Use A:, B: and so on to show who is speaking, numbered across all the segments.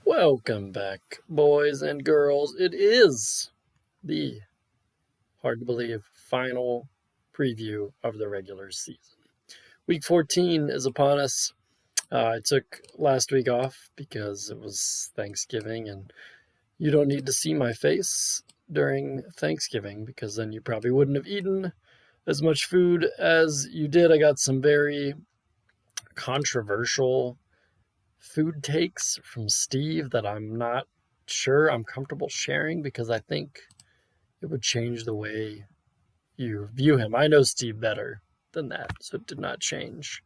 A: Welcome back, boys and girls. It is the, hard to believe, final preview of the regular season. Week 14 is upon us. I took last week off because it was Thanksgiving, and you don't need to see my face during Thanksgiving because then you probably wouldn't have eaten as much food as you did. I got some very controversial food takes from Steve that I'm not sure I'm comfortable sharing because I think it would change the way you view him. I know Steve better than that, so it did not change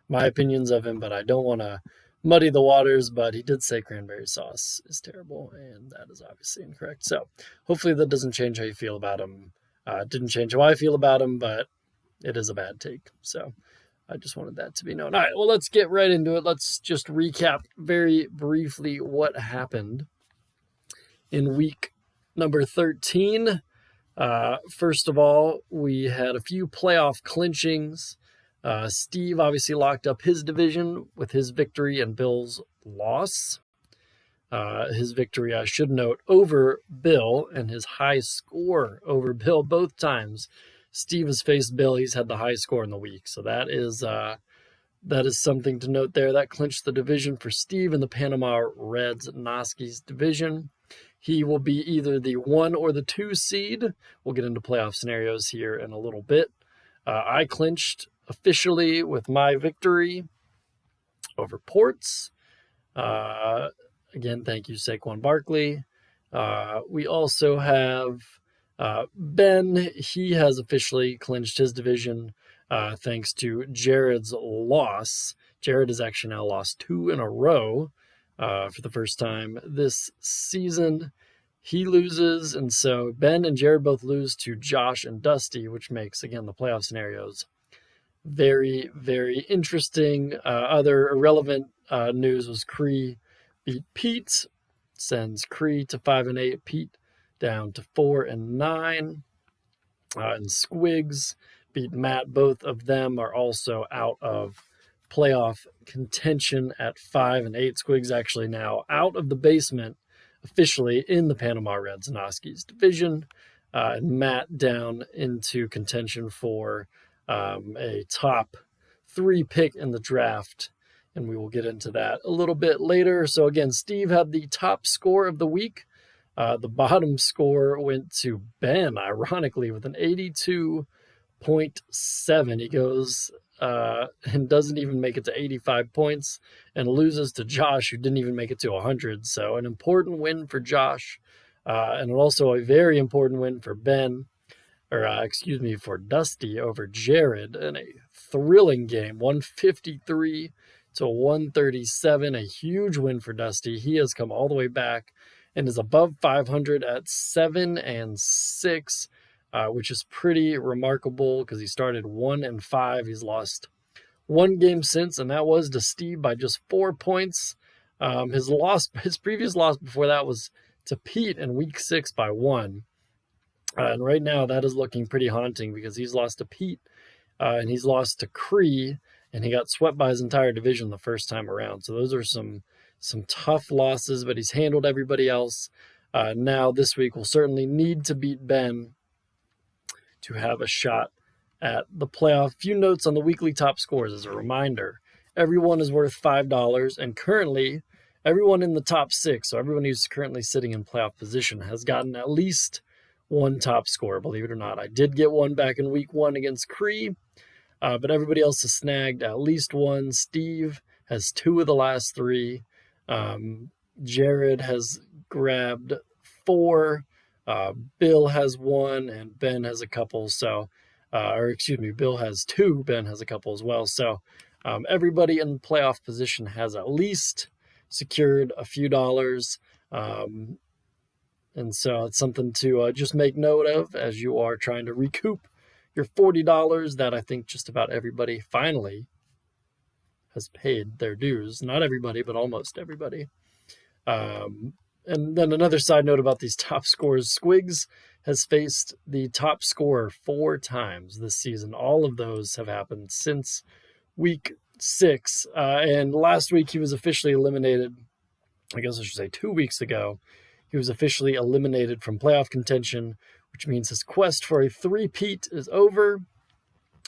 A: my opinions of him, but I don't want to muddy the waters. But he did say cranberry sauce is terrible, and that is obviously incorrect. So hopefully that doesn't change how you feel about him. It didn't change how I feel about him, but it is a bad take. So I just wanted that to be known. All right, well, let's get right into it. Let's just recap very briefly what happened in week number 13. First of all, we had a few playoff clinchings. Steve obviously locked up his division with his victory and Bill's loss. His victory, I should note, over Bill, and his high score over Bill both times. Steve has faced Bill. He's had the high score in the week. So that is something to note there. That clinched the division for Steve in the Panama Reds Noski's division. He will be either the 1 or the 2 seed. We'll get into playoff scenarios here in a little bit. I clinched officially with my victory over Ports. Again, thank you, Saquon Barkley. We also have Ben. He has officially clinched his division thanks to Jared's loss. Jared has actually now lost 2 in a row for the first time this season. He loses, and so Ben and Jared both lose to Josh and Dusty, which makes, again, the playoff scenarios very, very interesting. Other irrelevant news was Cree beat Pete, sends Cree to 5-8, Pete down to 4-9. And Squigs beat Matt. Both of them are also out of playoff contention at 5-8. Squigs actually now out of the basement, officially in the Panama Reds Noski's division. And Matt down into contention for a top 3 pick in the draft. And we will get into that a little bit later. So again, Steve had the top score of the week. The bottom score went to Ben, ironically, with an 82.7. He goes and doesn't even make it to 85 points and loses to Josh, who didn't even make it to 100. So an important win for Josh and also a very important win for Ben, for Dusty over Jared in a thrilling game, 153 to 137, a huge win for Dusty. He has come all the way back and is above 500 at 7-6, which is pretty remarkable because he started 1-5. He's lost 1 game since, and that was to Steve by just 4 points. His previous loss before that was to Pete in week 6 by 1. And right now that is looking pretty haunting because he's lost to Pete and he's lost to Cree, and he got swept by his entire division the first time around. So those are some tough losses, but he's handled everybody else. Now this week we'll certainly need to beat Ben to have a shot at the playoff. Few notes on the weekly top scores as a reminder. Everyone is worth $5, and currently everyone in the top 6, so everyone who's currently sitting in playoff position, has gotten at least 1 top score, believe it or not. I did get 1 back in week 1 against Cree, but everybody else has snagged at least 1. Steve has 2 of the last 3. Jared has grabbed 4. Bill has 1, and Ben has a couple. So, Bill has 2. Ben has a couple as well. So, everybody in playoff position has at least secured a few dollars. And so it's something to just make note of as you are trying to recoup your $40 that I think just about everybody finally has paid their dues. Not everybody, but almost everybody. And then another side note about these top scores, Squigs has faced the top scorer 4 times this season. All of those have happened since week 6. And last week he was officially eliminated I guess I should say 2 weeks ago, he was officially eliminated from playoff contention, which means his quest for a three-peat is over.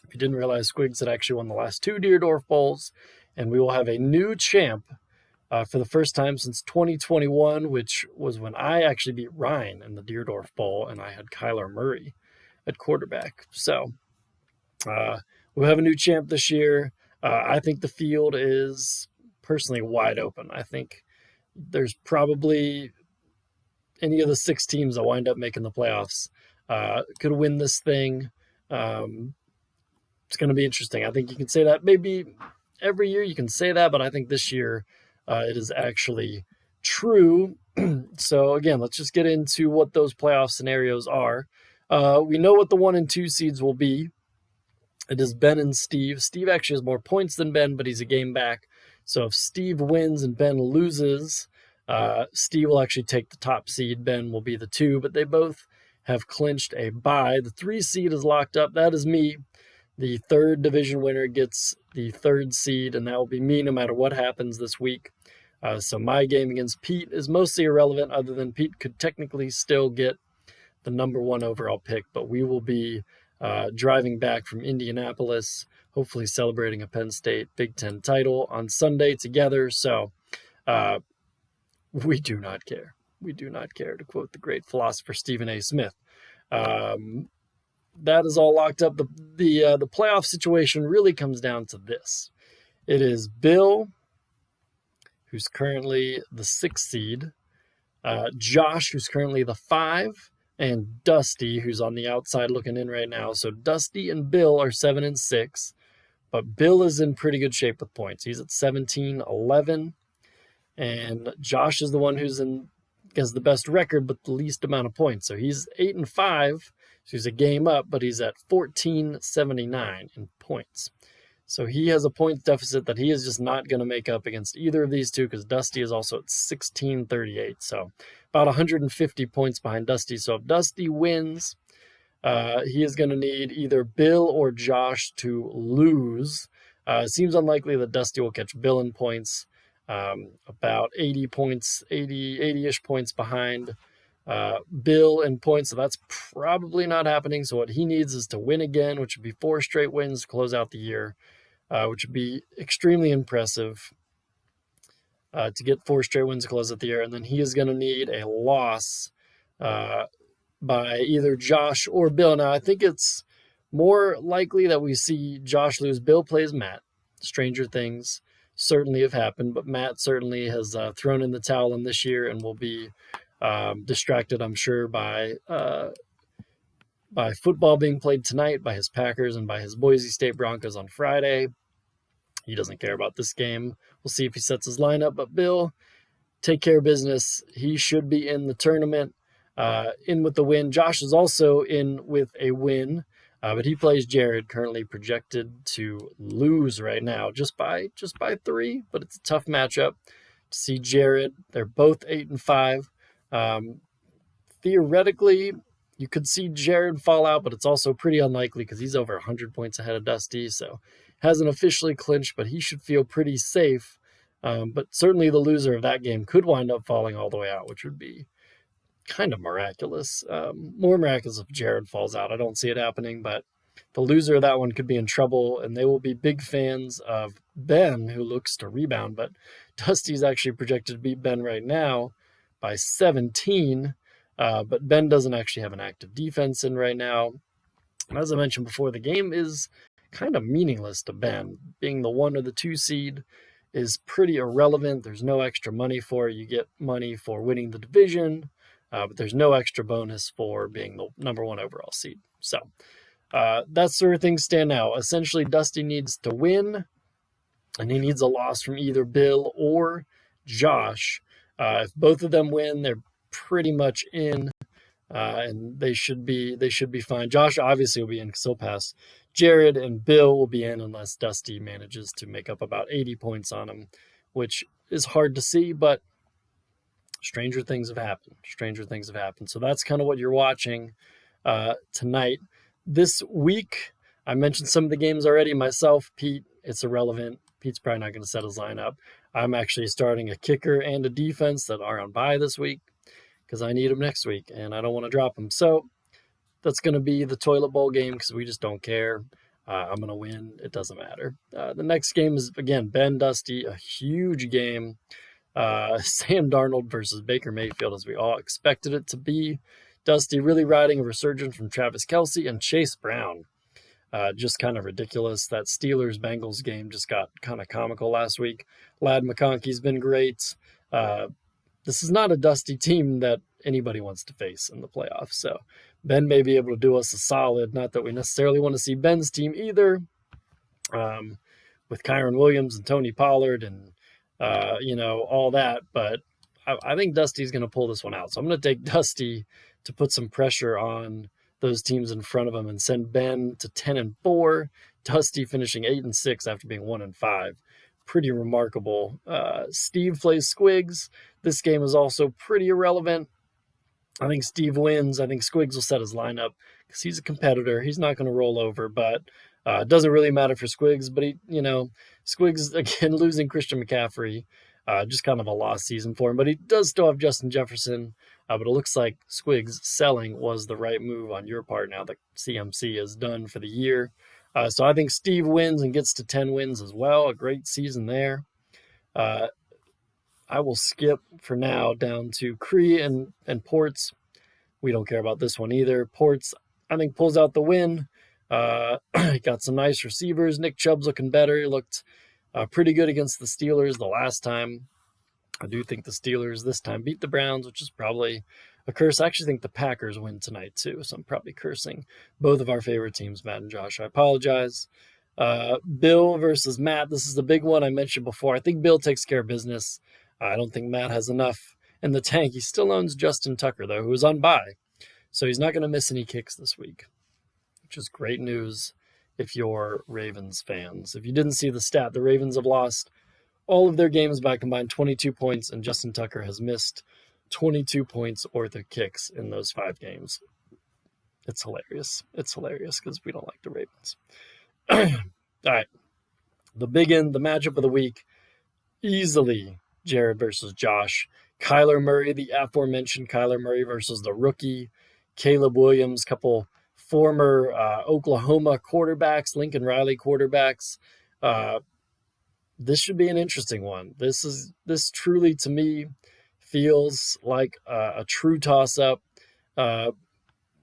A: If you didn't realize, Squigs had actually won the last 2 Deerdorf Bowls, and we will have a new champ for the first time since 2021, which was when I actually beat Ryan in the Deerdorf Bowl, and I had Kyler Murray at quarterback. So we'll have a new champ this year. I think the field is personally wide open. I think there's probably any of the 6 teams that wind up making the playoffs could win this thing. It's going to be interesting. I think you can say that maybe every year you can say that, but I think this year it is actually true. So again, let's just get into what those playoff scenarios are. We know what the 1 and 2 seeds will be. It is Ben and Steve. Steve actually has more points than Ben, but he's a game back. So if Steve wins and Ben loses, Steve will actually take the top seed. Ben will be the 2, but they both have clinched a bye. The 3 seed is locked up. That is me. The 3rd division winner gets the 3rd seed, and that will be me no matter what happens this week. So my game against Pete is mostly irrelevant, other than Pete could technically still get the number 1 overall pick, but we will be driving back from Indianapolis, hopefully celebrating a Penn State Big Ten title on Sunday together. So we do not care. We do not care, to quote the great philosopher Stephen A. Smith. That is all locked up. The playoff situation really comes down to this. It is Bill, who's currently the 6th seed, Josh, who's currently the 5, and Dusty, who's on the outside looking in right now. So Dusty and Bill are 7 and 6, but Bill is in pretty good shape with points. He's at 17-11, and Josh is the one who's has the best record but the least amount of points. So he's 8 and 5. So he's a game up, but he's at 1479 in points. So he has a points deficit that he is just not going to make up against either of these two, because Dusty is also at 1638. So about 150 points behind Dusty. So if Dusty wins, he is going to need either Bill or Josh to lose. It seems unlikely that Dusty will catch Bill in points. About 80 points, 80-ish points behind Bill in points, so that's probably not happening. So what he needs is to win again, which would be 4 straight wins to close out the year, which would be extremely impressive to get 4 straight wins to close out the year. And then he is going to need a loss by either Josh or Bill. Now, I think it's more likely that we see Josh lose. Bill plays Matt. Stranger things certainly have happened, but Matt certainly has thrown in the towel in this year and will be distracted, I'm sure, by football being played tonight, by his Packers, and by his Boise State Broncos on Friday. He doesn't care about this game. We'll see if he sets his lineup, but Bill, take care of business. He should be in the tournament, in with the win. Josh is also in with a win, but he plays Jared, currently projected to lose right now, just by 3, but it's a tough matchup to see Jared. They're both 8 and 5. Theoretically, you could see Jared fall out, but it's also pretty unlikely because he's over 100 points ahead of Dusty, so hasn't officially clinched, but he should feel pretty safe. But certainly the loser of that game could wind up falling all the way out, which would be kind of miraculous. More miraculous if Jared falls out. I don't see it happening, but the loser of that one could be in trouble, and they will be big fans of Ben, who looks to rebound, but Dusty's actually projected to beat Ben right now by 17, but Ben doesn't actually have an active defense in right now. And as I mentioned before, the game is kind of meaningless to Ben. Being the 1 or the 2 seed is pretty irrelevant. There's no extra money for it. You get money for winning the division, but there's no extra bonus for being the number 1 overall seed. So that's where things stand now. Essentially, Dusty needs to win, and he needs a loss from either Bill or Josh. If both of them win, they're pretty much in, and they should be fine. Josh obviously will be in because he'll pass Jared, and Bill will be in unless Dusty manages to make up about 80 points on him, which is hard to see, but stranger things have happened. So that's kind of what you're watching tonight. This week, I mentioned some of the games already myself. Pete, it's irrelevant. Pete's probably not going to set his lineup. I'm actually starting a kicker and a defense that are on bye this week because I need them next week and I don't want to drop them. So that's going to be the toilet bowl game because we just don't care. I'm going to win. It doesn't matter. The next game is, again, Ben Dusty, a huge game. Sam Darnold versus Baker Mayfield, as we all expected it to be. Dusty really riding a resurgence from Travis Kelce and Chase Brown. Just kind of ridiculous. That Steelers-Bengals game just got kind of comical last week. Ladd McConkey's been great. This is not a Dusty team that anybody wants to face in the playoffs. So Ben may be able to do us a solid. Not that we necessarily want to see Ben's team either, with Kyron Williams and Tony Pollard and, all that. But I think Dusty's going to pull this one out. So I'm going to take Dusty to put some pressure on those teams in front of him and send Ben to 10-4. Dusty finishing 8-6 after being 1-5. Pretty remarkable. Steve plays Squigs. This game is also pretty irrelevant. I think Steve wins. I think Squigs will set his lineup because he's a competitor. He's not going to roll over, but it doesn't really matter for Squigs. But Squigs, again, losing Christian McCaffrey, just kind of a lost season for him. But he does still have Justin Jefferson. But it looks like Squigs selling was the right move on your part now that CMC is done for the year. So I think Steve wins and gets to 10 wins as well. A great season there. I will skip for now down to Cree and Ports. We don't care about this one either. Ports, I think, pulls out the win. Got some nice receivers. Nick Chubb's looking better. He looked pretty good against the Steelers the last time. I do think the Steelers this time beat the Browns, which is probably a curse. I actually think the Packers win tonight too, so I'm probably cursing both of our favorite teams, Matt and Josh. I apologize. Bill versus Matt. This is the big one I mentioned before. I think Bill takes care of business. I don't think Matt has enough in the tank. He still owns Justin Tucker, though, who is on bye. So he's not going to miss any kicks this week, which is great news if you're Ravens fans. If you didn't see the stat, the Ravens have lost all of their games by combined 22 points, and Justin Tucker has missed 22 points worth of kicks in those 5 games. It's hilarious. It's hilarious because we don't like the Ravens. All right. The matchup of the week, easily Jared versus Josh. Kyler Murray, the aforementioned Kyler Murray versus the rookie Caleb Williams, couple former Oklahoma quarterbacks, Lincoln Riley quarterbacks. This should be an interesting one. This truly, to me, feels like a true toss-up.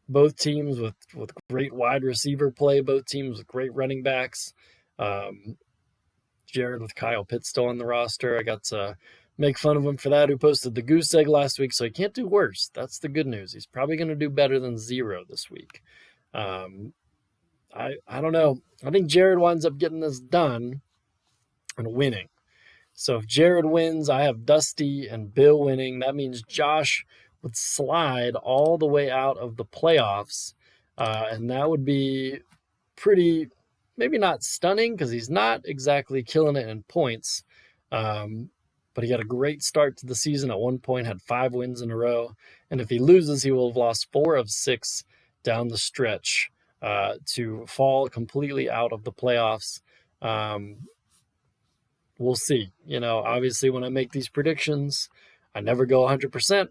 A: Both teams with great wide receiver play. Both teams with great running backs. Jared with Kyle Pitts still on the roster. I got to make fun of him for that, who posted the goose egg last week, so he can't do worse. That's the good news. He's probably going to do better than 0 this week. I don't know. I think Jared winds up getting this done and winning. So if Jared wins, I have Dusty and Bill winning. That means Josh would slide all the way out of the playoffs. And that would be pretty, maybe not stunning because he's not exactly killing it in points. But he had a great start to the season. At one point, had 5 wins in a row. And if he loses, he will have lost 4 of 6 down the stretch to fall completely out of the playoffs. We'll see. Obviously, when I make these predictions, I never go 100%.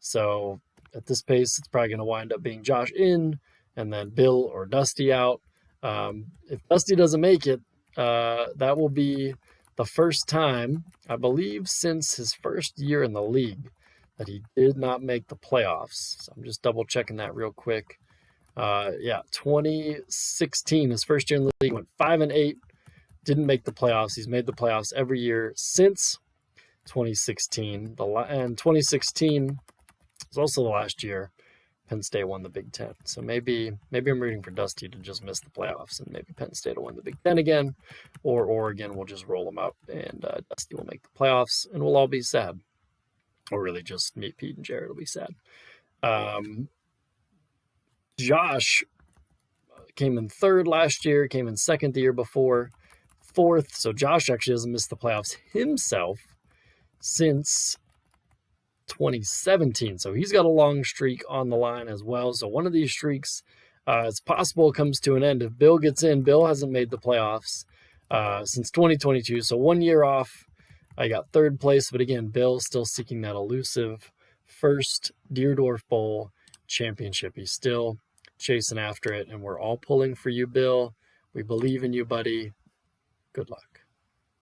A: So at this pace, it's probably going to wind up being Josh in and then Bill or Dusty out. If Dusty doesn't make it, that will be the first time, I believe, since his first year in the league that he did not make the playoffs. So I'm just double checking that real quick. 2016, his first year in the league, went 5-8, didn't make the playoffs. He's made the playoffs every year since 2016. And 2016 was also the last year Penn State won the Big Ten. So maybe I'm rooting for Dusty to just miss the playoffs, and maybe Penn State will win the Big Ten again, or Oregon will just roll them up, and Dusty will make the playoffs, and we'll all be sad. Or really just me, Pete, and Jared will be sad. Josh came in 3rd last year, came in 2nd the year before, 4th. So Josh actually hasn't missed the playoffs himself since 2017. So he's got a long streak on the line as well. So one of these streaks, it's possible, comes to an end. If Bill gets in, Bill hasn't made the playoffs since 2022. So 1 year off I got third place, but again, Bill still seeking that elusive first Deerdorf Bowl championship. He's still chasing after it, and we're all pulling for you, Bill. We believe in you, buddy. Good luck.